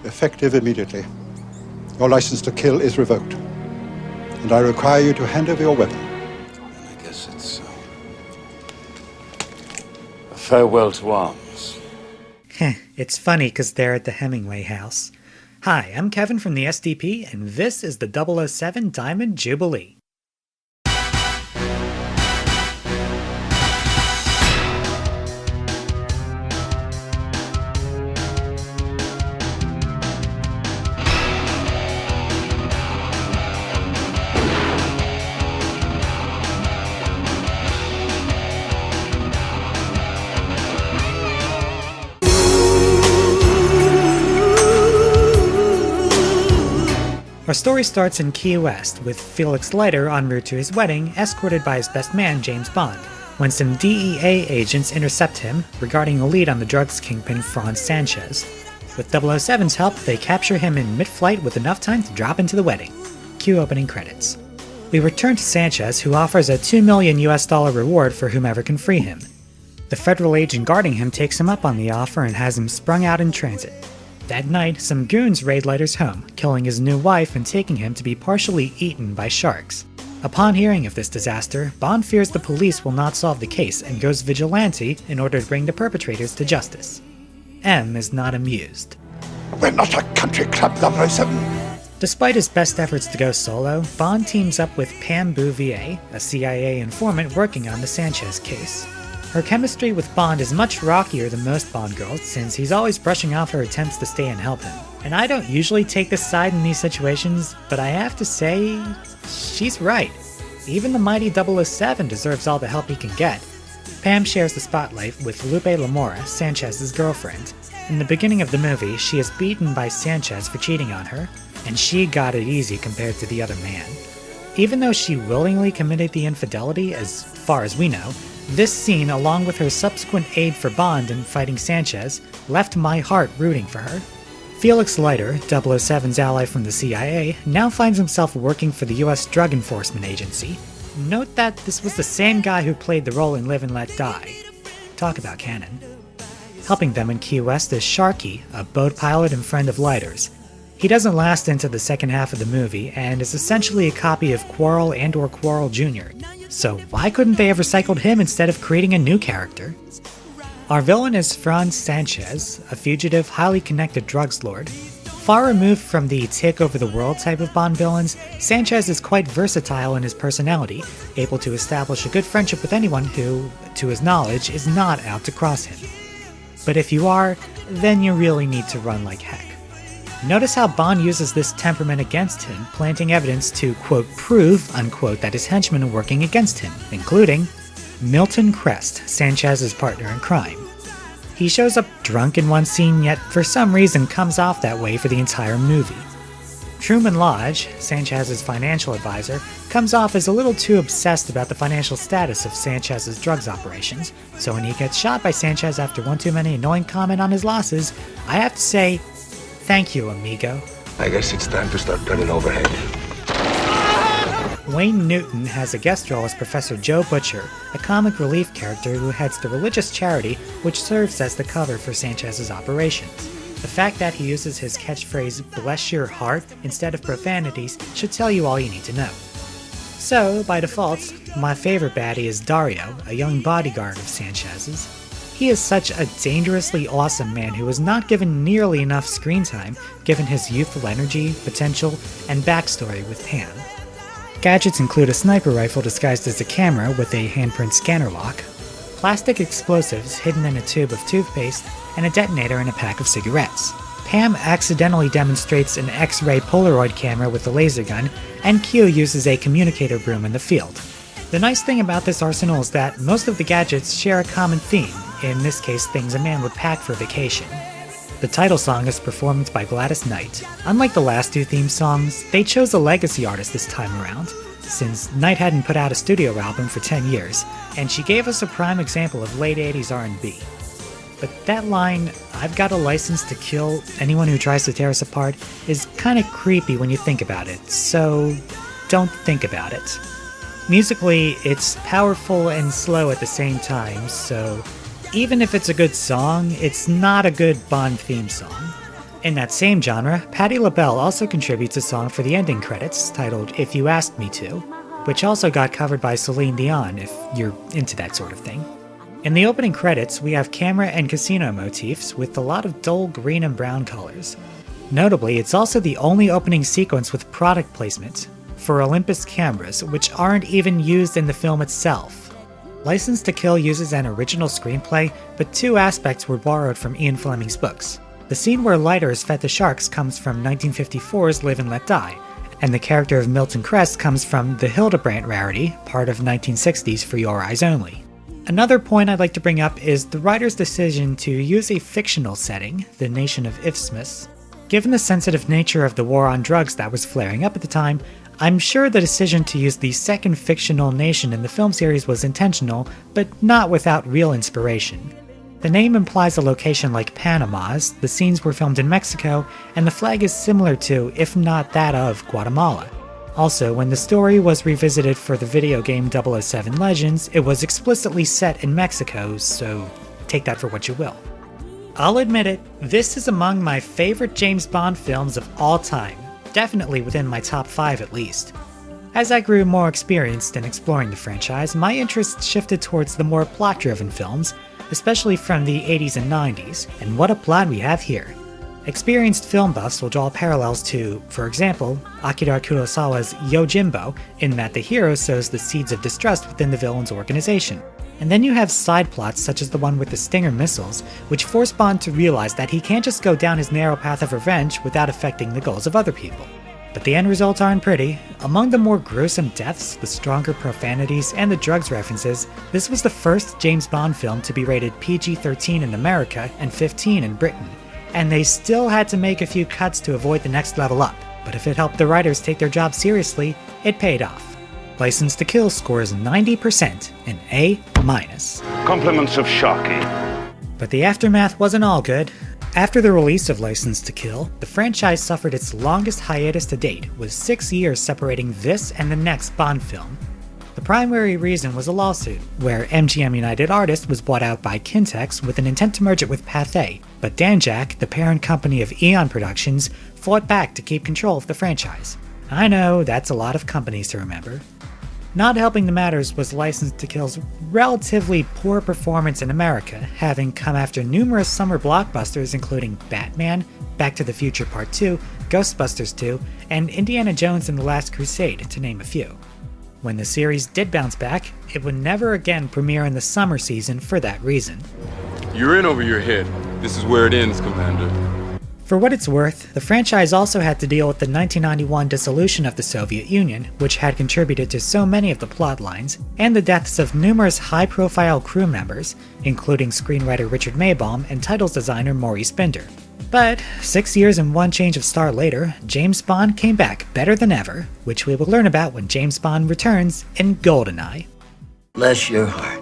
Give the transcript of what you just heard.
effective immediately. Your license to kill is revoked, and I require you to hand over your weapon. And I guess it's a farewell to arms. It's funny because they're at the Hemingway house. Hi, I'm Kevin from the SDP, and this is the 007 Diamond Jubilee. Our story starts in Key West, with Felix Leiter en route to his wedding, escorted by his best man, James Bond, when some DEA agents intercept him regarding a lead on the drugs kingpin Franz Sanchez. With 007's help, they capture him in mid-flight with enough time to drop into the wedding. Cue opening credits. We return to Sanchez, who offers a $2 million reward for whomever can free him. The federal agent guarding him takes him up on the offer and has him sprung out in transit. That night, some goons raid Leiter's home, killing his new wife and taking him to be partially eaten by sharks. Upon hearing of this disaster, Bond fears the police will not solve the case and goes vigilante in order to bring the perpetrators to justice. M is not amused. We're not a country club, 007. Despite his best efforts to go solo, Bond teams up with Pam Bouvier, a CIA informant working on the Sanchez case. Her chemistry with Bond is much rockier than most Bond girls, since he's always brushing off her attempts to stay and help him. And I don't usually take this side in these situations, but I have to say, she's right. Even the mighty 007 deserves all the help he can get. Pam shares the spotlight with Lupe Lamora, Sanchez's girlfriend. In the beginning of the movie, she is beaten by Sanchez for cheating on her, and she got it easy compared to the other man. Even though she willingly committed the infidelity, as far as we know, this scene, along with her subsequent aid for Bond in fighting Sanchez, left my heart rooting for her. Felix Leiter, 007's ally from the CIA, now finds himself working for the US Drug Enforcement Agency. Note that this was the same guy who played the role in Live and Let Die. Talk about canon. Helping them in Key West is Sharky, a boat pilot and friend of Leiter's. He doesn't last into the second half of the movie, and is essentially a copy of Quarrel and/or Quarrel Jr., so why couldn't they have recycled him instead of creating a new character? Our villain is Franz Sanchez, a fugitive, highly connected drugs lord. Far removed from the take-over-the-world type of Bond villains, Sanchez is quite versatile in his personality, able to establish a good friendship with anyone who, to his knowledge, is not out to cross him. But if you are, then you really need to run like heck. Notice how Bond uses this temperament against him, planting evidence to, quote, prove, unquote, that his henchmen are working against him, including Milton Crest, Sanchez's partner in crime. He shows up drunk in one scene, yet for some reason comes off that way for the entire movie. Truman Lodge, Sanchez's financial advisor, comes off as a little too obsessed about the financial status of Sanchez's drugs operations, so when he gets shot by Sanchez after one too many annoying comment on his losses, I have to say, thank you, amigo. I guess it's time to start running overhead. Wayne Newton has a guest role as Professor Joe Butcher, a comic relief character who heads the religious charity which serves as the cover for Sanchez's operations. The fact that he uses his catchphrase, "bless your heart," instead of profanities should tell you all you need to know. So, by default, my favorite baddie is Dario, a young bodyguard of Sanchez's. He is such a dangerously awesome man who was not given nearly enough screen time given his youthful energy, potential, and backstory with Pam. Gadgets include a sniper rifle disguised as a camera with a handprint scanner lock, plastic explosives hidden in a tube of toothpaste, and a detonator in a pack of cigarettes. Pam accidentally demonstrates an X-ray Polaroid camera with a laser gun, and Q uses a communicator broom in the field. The nice thing about this arsenal is that most of the gadgets share a common theme, in this case things a man would pack for vacation. The title song is performed by Gladys Knight. Unlike the last two theme songs, they chose a legacy artist this time around, since Knight hadn't put out a studio album for 10 years, and she gave us a prime example of late 80s R&B. But that line, "I've got a license to kill anyone who tries to tear us apart," is kinda creepy when you think about it, so don't think about it. Musically, it's powerful and slow at the same time, so even if it's a good song, it's not a good Bond theme song. In that same genre, Patti LaBelle also contributes a song for the ending credits titled If You Asked Me To, which also got covered by Celine Dion if you're into that sort of thing. In the opening credits, we have camera and casino motifs with a lot of dull green and brown colors. Notably, it's also the only opening sequence with product placement for Olympus cameras, which aren't even used in the film itself. License to Kill uses an original screenplay, but two aspects were borrowed from Ian Fleming's books. The scene where Leiter is fed to sharks comes from 1954's Live and Let Die, and the character of Milton Crest comes from the Hildebrandt rarity, part of 1960's For Your Eyes Only. Another point I'd like to bring up is the writer's decision to use a fictional setting, the nation of Ifsmus. Given the sensitive nature of the war on drugs that was flaring up at the time, I'm sure the decision to use the second fictional nation in the film series was intentional, but not without real inspiration. The name implies a location like Panama's, the scenes were filmed in Mexico, and the flag is similar to, if not that of, Guatemala. Also, when the story was revisited for the video game 007 Legends, it was explicitly set in Mexico, so take that for what you will. I'll admit it, this is among my favorite James Bond films of all time, definitely within my top 5 at least. As I grew more experienced in exploring the franchise, my interest shifted towards the more plot-driven films, especially from the 80s and 90s, and what a plot we have here. Experienced film buffs will draw parallels to, for example, Akira Kurosawa's Yojimbo, in that the hero sows the seeds of distrust within the villain's organization. And then you have side plots such as the one with the Stinger missiles, which force Bond to realize that he can't just go down his narrow path of revenge without affecting the goals of other people. But the end results aren't pretty. Among the more gruesome deaths, the stronger profanities, and the drugs references, this was the first James Bond film to be rated PG-13 in America and 15 in Britain. And they still had to make a few cuts to avoid the next level up, but if it helped the writers take their job seriously, it paid off. License to Kill scores 90%, an A-. Compliments of Sharky. But the aftermath wasn't all good. After the release of License to Kill, the franchise suffered its longest hiatus to date, with 6 years separating this and the next Bond film. The primary reason was a lawsuit, where MGM United Artists was bought out by Kintex with an intent to merge it with Pathé, but Danjaq, the parent company of Eon Productions, fought back to keep control of the franchise. I know, that's a lot of companies to remember. Not helping the matters was License to Kill's relatively poor performance in America, having come after numerous summer blockbusters including Batman, Back to the Future Part 2, Ghostbusters 2, and Indiana Jones and the Last Crusade, to name a few. When the series did bounce back, it would never again premiere in the summer season for that reason. You're in over your head. This is where it ends, Commander. For what it's worth, the franchise also had to deal with the 1991 dissolution of the Soviet Union, which had contributed to so many of the plot lines, and the deaths of numerous high-profile crew members, including screenwriter Richard Maibaum and titles designer Maurice Binder. But 6 years and one change of star later, James Bond came back better than ever, which we will learn about when James Bond returns in GoldenEye. Bless your heart.